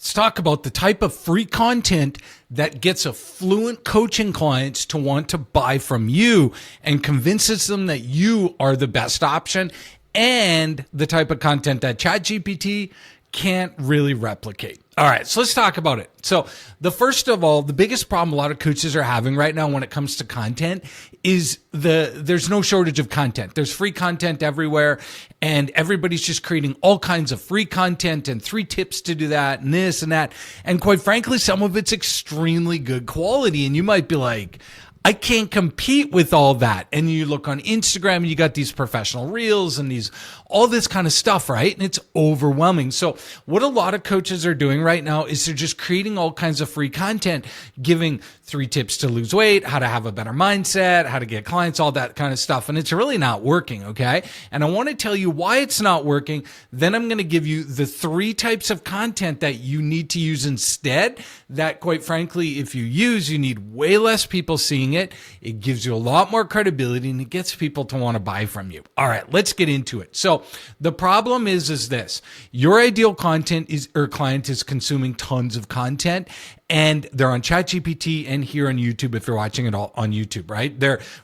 Let's talk about the type of free content that gets affluent coaching clients to want to buy from you and convinces them that you are the best option, and the type of content that ChatGPT can't really replicate. All right, so let's talk about it. So the biggest problem a lot of coaches are having right now when it comes to content is there's no shortage of content. There's free content everywhere, and everybody's just creating all kinds of free content and 3 tips to do that and this and that. And quite frankly, some of it's extremely good quality, and you might be like, I can't compete with all that. And you look on Instagram and you got these professional reels and all this kind of stuff, right? And it's overwhelming. So what a lot of coaches are doing right now is they're just creating all kinds of free content, giving 3 tips to lose weight, how to have a better mindset, how to get clients, all that kind of stuff. And it's really not working, okay? And I want to tell you why it's not working. Then I'm going to give you the 3 types of content that you need to use instead that, quite frankly, if you use, you need way less people seeing it. It gives you a lot more credibility and it gets people to want to buy from you. All right, let's get into it. So the problem is this: your ideal client is consuming tons of content, and they're on ChatGPT and here on YouTube if you're watching it all on YouTube, right?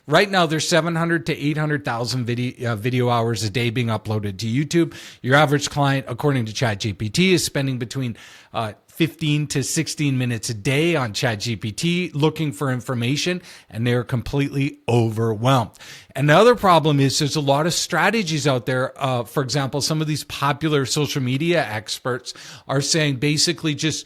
Right now there's 700 to 800,000 video hours a day being uploaded to YouTube. Your average client, according to ChatGPT, is spending between 15 to 16 minutes a day on ChatGPT looking for information, and they're completely overwhelmed. And the other problem is there's a lot of strategies out there. For example, some of these popular social media experts are saying basically just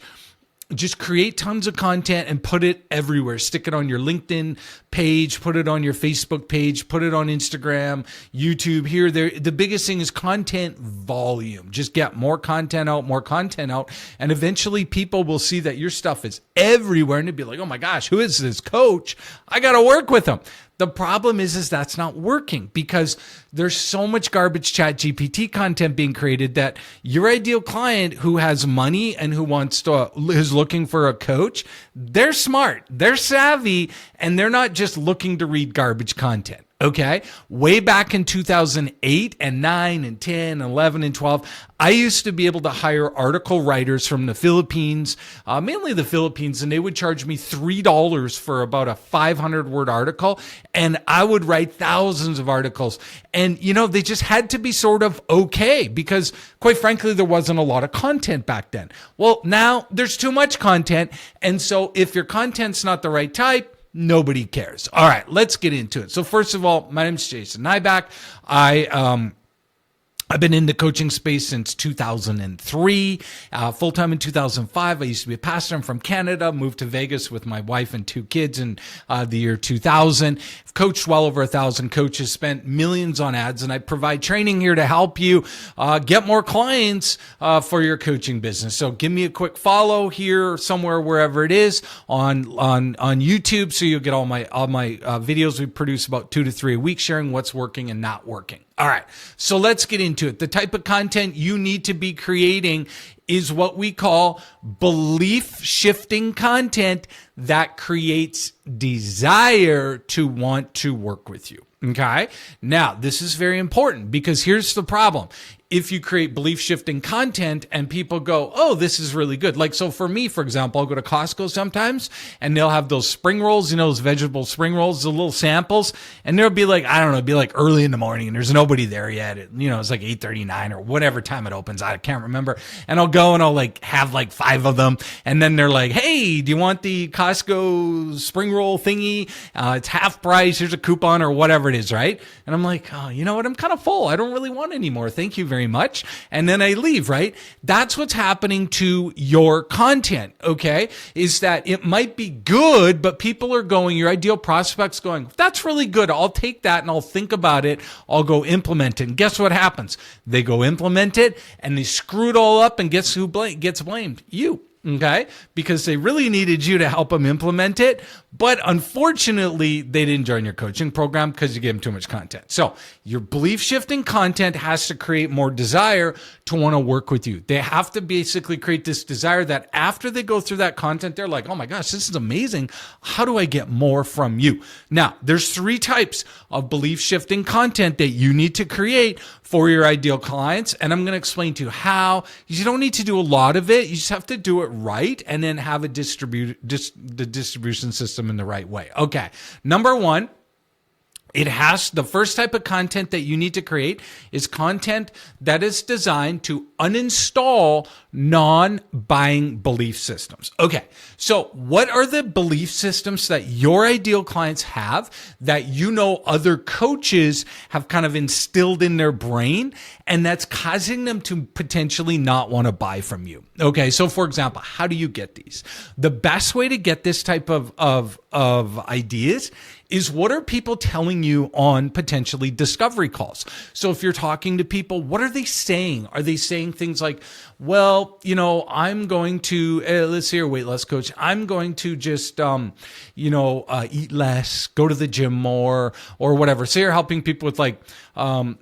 create tons of content and put it everywhere. Stick it on your LinkedIn page, put it on your Facebook page, put it on Instagram, YouTube, here, there. The biggest thing is content volume. Just get more content out, and eventually people will see that your stuff is everywhere and they'll be like, oh my gosh, who is this coach? I got to work with him. The problem is that's not working because there's so much garbage ChatGPT content being created that your ideal client who has money and is looking for a coach, they're smart, they're savvy, and they're not just looking to read garbage content. Okay, way back in 2008 and 9 and 10, 11 and 12, I used to be able to hire article writers from the Philippines, mainly the Philippines, and they would charge me $3 for about a 500-word article, and I would write thousands of articles. And, they just had to be sort of okay because, quite frankly, there wasn't a lot of content back then. Well, now there's too much content, and so if your content's not the right type, nobody cares. All right, let's get into it. So first of all, my name's Jason Nyback. I've been in the coaching space since 2003, full-time in 2005. I used to be a pastor. I'm from Canada, moved to Vegas with my wife and 2 kids in the year 2000. I've coached well over 1,000 coaches, spent millions on ads, and I provide training here to help you get more clients for your coaching business. So give me a quick follow here somewhere, wherever it is, on YouTube, so you'll get all my videos. We produce about 2 to 3 a week, sharing what's working and not working. All right, so let's get into it. The type of content you need to be creating is what we call belief shifting content that creates desire to want to work with you. Okay. Now, this is very important because here's the problem. If you create belief shifting content and people go, oh, this is really good. Like, so for me, for example, I'll go to Costco sometimes and they'll have those spring rolls, those vegetable spring rolls, the little samples. And there'll be like, I don't know, it'd be like early in the morning and there's nobody there yet. It's like 8:39 or whatever time it opens. I can't remember. And I'll go and I'll have 5 of them. And then they're like, hey, do you want the Costco spring roll thingy? It's half price. Here's a coupon or whatever it is, right? And I'm like, oh, you know what? I'm kind of full. I don't really want any more. Thank you very much. And then I leave, right? That's what's happening to your content, okay? Is that it might be good, but people are going, your ideal prospect's going, that's really good. I'll take that and I'll think about it. I'll go implement it. And guess what happens? They go implement it and they screw it all up, and guess who gets blamed? You. okay? Because they really needed you to help them implement it. But unfortunately, they didn't join your coaching program because you gave them too much content. So your belief shifting content has to create more desire to want to work with you. They have to basically create this desire that after they go through that content, they're like, oh my gosh, this is amazing. How do I get more from you? Now, there's 3 types of belief shifting content that you need to create for your ideal clients. And I'm going to explain to you how. You don't need to do a lot of it. You just have to do it right and then have the distribution system in the right way. Okay. Number 1, the first type of content that you need to create is content that is designed to uninstall non-buying belief systems. Okay, so what are the belief systems that your ideal clients have that you know other coaches have kind of instilled in their brain and that's causing them to potentially not want to buy from you? Okay, so for example, how do you get these? The best way to get this type of ideas is what are people telling you on potentially discovery calls? So if you're talking to people, what are they saying? Are they saying things like, well, I'm going to, let's say you're a weight loss coach. I'm going to just, eat less, go to the gym more or whatever. Say you're helping people with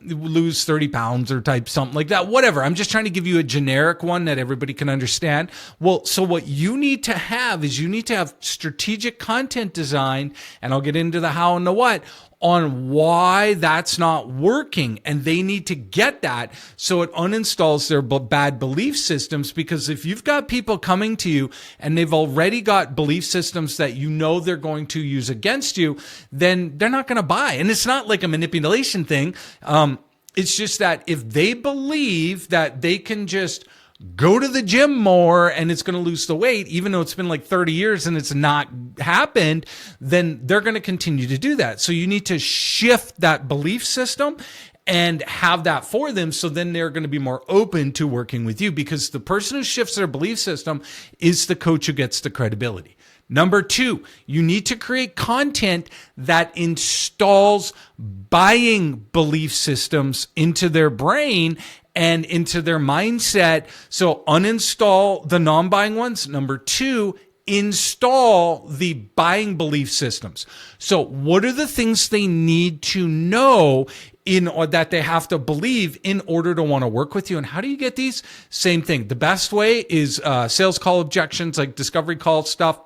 lose 30 pounds or type something like that, whatever. I'm just trying to give you a generic one that everybody can understand. Well, so what you need to have is you need to have strategic content design, and I'll get into the how and the what, on why that's not working. And they need to get that so it uninstalls their bad belief systems. Because if you've got people coming to you and they've already got belief systems that you know they're going to use against you, then they're not going to buy. And it's not like a manipulation thing. It's just that if they believe that they can just go to the gym more and it's going to lose the weight, even though it's been like 30 years and it's not happened, then they're going to continue to do that. So you need to shift that belief system and have that for them. So then they're going to be more open to working with you, because the person who shifts their belief system is the coach who gets the credibility. Number 2, you need to create content that installs buying belief systems into their brain and into their mindset. So uninstall the non-buying ones. Number 2, install the buying belief systems. So what are the things they need to know or that they have to believe in order to want to work with you? And how do you get these? Same thing. The best way is sales call objections, like discovery call stuff.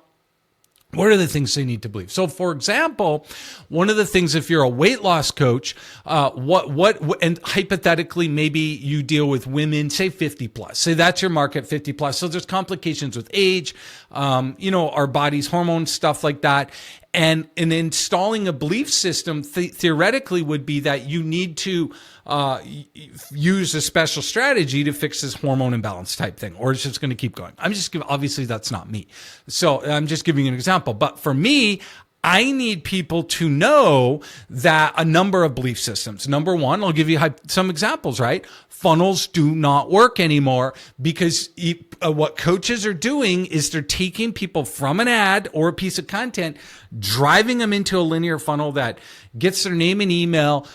What are the things they need to believe? So, for example, one of the things, if you're a weight loss coach, and hypothetically, maybe you deal with women, say 50 plus, say that's your market, 50 plus. So there's complications with age, our body's hormones, stuff like that. And installing a belief system theoretically would be that you need to use a special strategy to fix this hormone imbalance type thing, or it's just going to keep going. Obviously that's not me. So I'm just giving you an example. But for me, I need people to know that a number of belief systems. Number 1, I'll give you some examples, right? Funnels do not work anymore because what coaches are doing is they're taking people from an ad or a piece of content, driving them into a linear funnel that gets their name and email,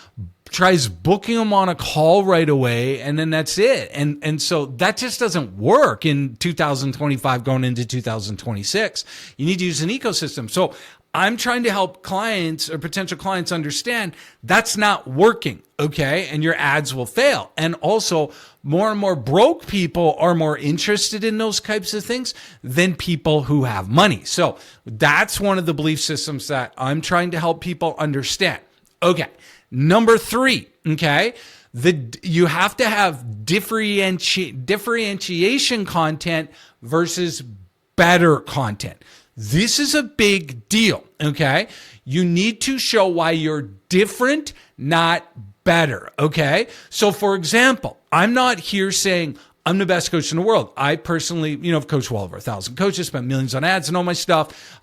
tries booking them on a call right away, and then that's it. And so that just doesn't work in 2025 going into 2026. You need to use an ecosystem. So I'm trying to help clients or potential clients understand that's not working, okay? And your ads will fail. And also, more and more broke people are more interested in those types of things than people who have money. So that's one of the belief systems that I'm trying to help people understand. Okay, number 3, okay? You have to have differentiation content versus better content. This is a big deal, okay? You need to show why you're different, not better, okay? So for example, I'm not here saying I'm the best coach in the world. I personally, have coached well over 1,000 coaches, spent millions on ads and all my stuff.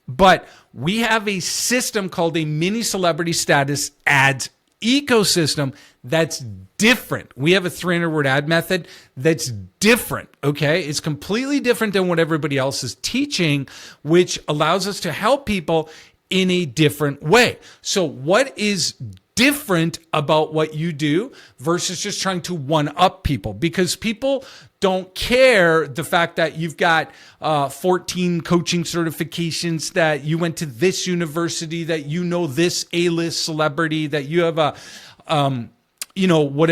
But we have a system called a mini celebrity status ads ecosystem that's different. We have a 300-word ad method that's different, okay? It's completely different than what everybody else is teaching, which allows us to help people in a different way. So what is different about what you do versus just trying to one up people, because people don't care the fact that you've got 14 coaching certifications, that you went to this university, that you know this A-list celebrity, that you have a what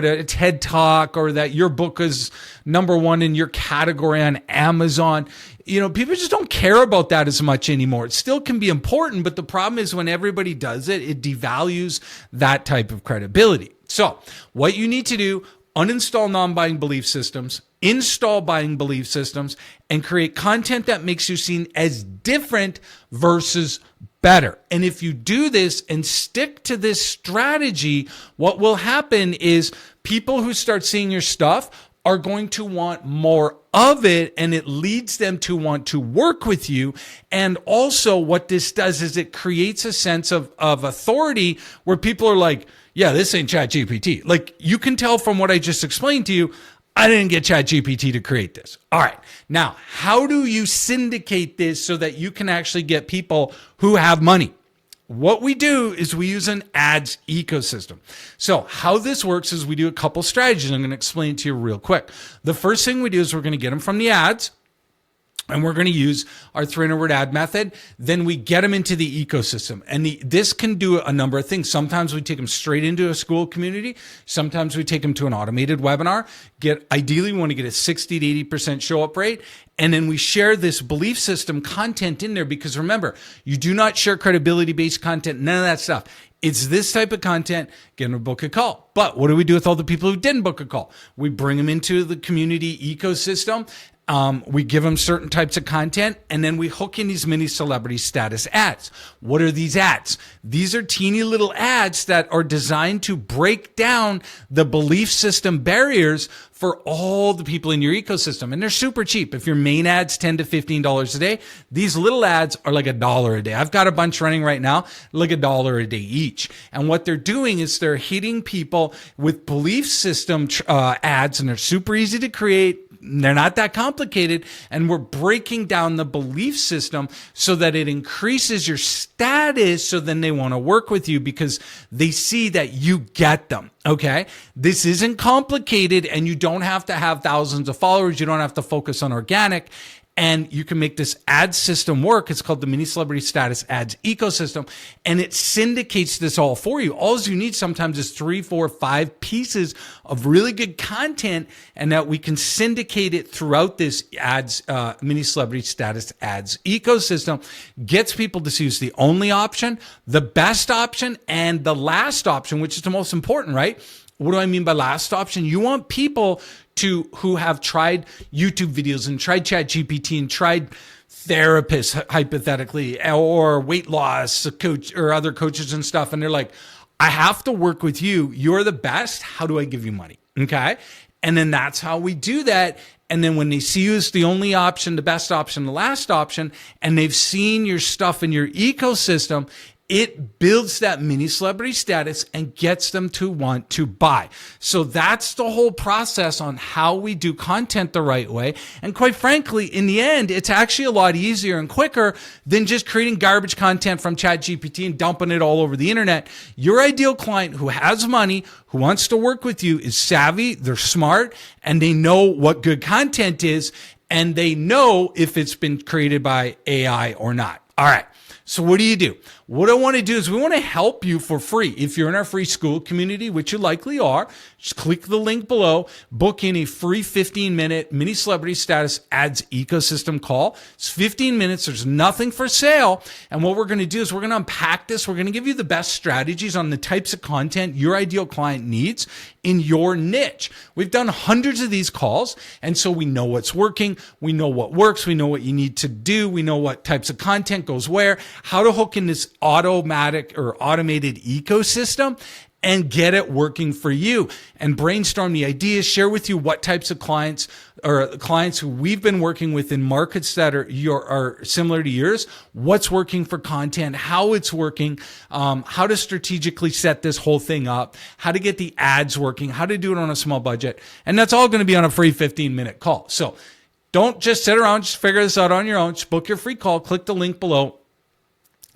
a TED Talk, or that your book is #1 in your category on Amazon. People just don't care about that as much anymore. It still can be important, but the problem is when everybody does it, it devalues that type of credibility. So what you need to do, uninstall non-buying belief systems, install buying belief systems, and create content that makes you seen as different versus better. And if you do this and stick to this strategy, what will happen is people who start seeing your stuff are going to want more of it, and it leads them to want to work with you. And also what this does is it creates a sense of authority where people are like, yeah, this ain't ChatGPT. Like, you can tell from what I just explained to you, I didn't get ChatGPT to create this. All right. Now, how do you syndicate this so that you can actually get people who have money? What we do is we use an ads ecosystem. So how this works is we do a couple strategies. I'm going to explain it to you real quick. The first thing we do is we're going to get them from the ads, and we're going to use our 300-word ad method. Then we get them into the ecosystem. And this can do a number of things. Sometimes we take them straight into a Skool community. Sometimes we take them to an automated webinar. Ideally, we want to get a 60 to 80% show up rate. And then we share this belief system content in there, because remember, you do not share credibility-based content, none of that stuff. It's this type of content, get them to book a call. But what do we do with all the people who didn't book a call? We bring them into the community ecosystem. We give them certain types of content, and then we hook in these mini celebrity status ads. What are these ads? These are teeny little ads that are designed to break down the belief system barriers for all the people in your ecosystem. And they're super cheap. If your main ad's $10 to $15 a day, these little ads are like $1 a day. I've got a bunch running right now, like $1 a day each. And what they're doing is they're hitting people with belief system ads, and they're super easy to create. They're not that complicated, and we're breaking down the belief system so that it increases your status, so then they want to work with you because they see that you get them. Okay? This isn't complicated, and you don't have to have thousands of followers. You don't have to focus on organic. And you can make this ad system work. It's called the Mini Celebrity Status Ads Ecosystem, and it syndicates this all for you. All you need sometimes is 3, 4, 5 pieces of really good content, and that we can syndicate it throughout this ads, Mini Celebrity Status Ads Ecosystem. Gets people to see it's the only option, the best option, and the last option, which is the most important, right? What do I mean by last option? You want people who have tried YouTube videos and tried ChatGPT and tried therapists, hypothetically, or weight loss coach or other coaches and stuff. And they're like, I have to work with you. You're the best. How do I give you money? Okay. And then that's how we do that. And then when they see you as the only option, the best option, the last option, and they've seen your stuff in your ecosystem, it builds that mini celebrity status and gets them to want to buy. So that's the whole process on how we do content the right way. And quite frankly, in the end, it's actually a lot easier and quicker than just creating garbage content from ChatGPT and dumping it all over the internet. Your ideal client who has money, who wants to work with you, is savvy, they're smart, and they know what good content is, and they know if it's been created by AI or not. All right. So what do? What I want to do is we want to help you for free. If you're in our free Skool community, which you likely are, just click the link below, book in a free 15-minute mini celebrity status ads ecosystem call. It's 15 minutes. There's nothing for sale. And what we're going to do is we're going to unpack this. We're going to give you the best strategies on the types of content your ideal client needs in your niche. We've done hundreds of these calls, and so we know what's working. We know what works. We know what you need to do. We know what types of content goes where, how to hook in this automatic or automated ecosystem and get it working for you, and brainstorm the ideas, share with you what types of clients or clients who we've been working with in markets that are similar to yours, what's working for content, how it's working, how to strategically set this whole thing up, how to get the ads working, how to do it on a small budget. And that's all going to be on a free 15-minute call. So don't just sit around, just figure this out on your own. Just book your free call, click the link below,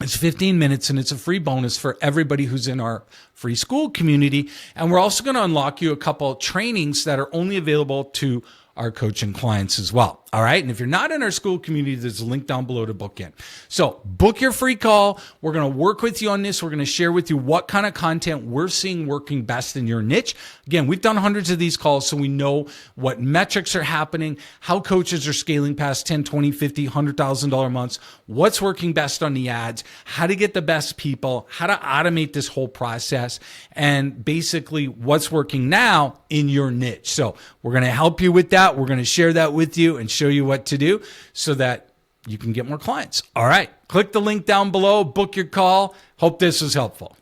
It's 15 minutes and it's a free bonus for everybody who's in our free Skool community. And we're also going to unlock you a couple of trainings that are only available to our coaching clients as well. All right. And if you're not in our Skool community, there's a link down below to book in. So book your free call. We're going to work with you on this. We're going to share with you what kind of content we're seeing working best in your niche. Again, we've done hundreds of these calls, so we know what metrics are happening, how coaches are scaling past 10, 20, 50, $100,000 months, what's working best on the ads, how to get the best people, how to automate this whole process, and basically what's working now in your niche. So we're going to help you with that. We're going to share that with you and show you what to do so that you can get more clients. All right. Click the link down below, book your call. Hope this was helpful.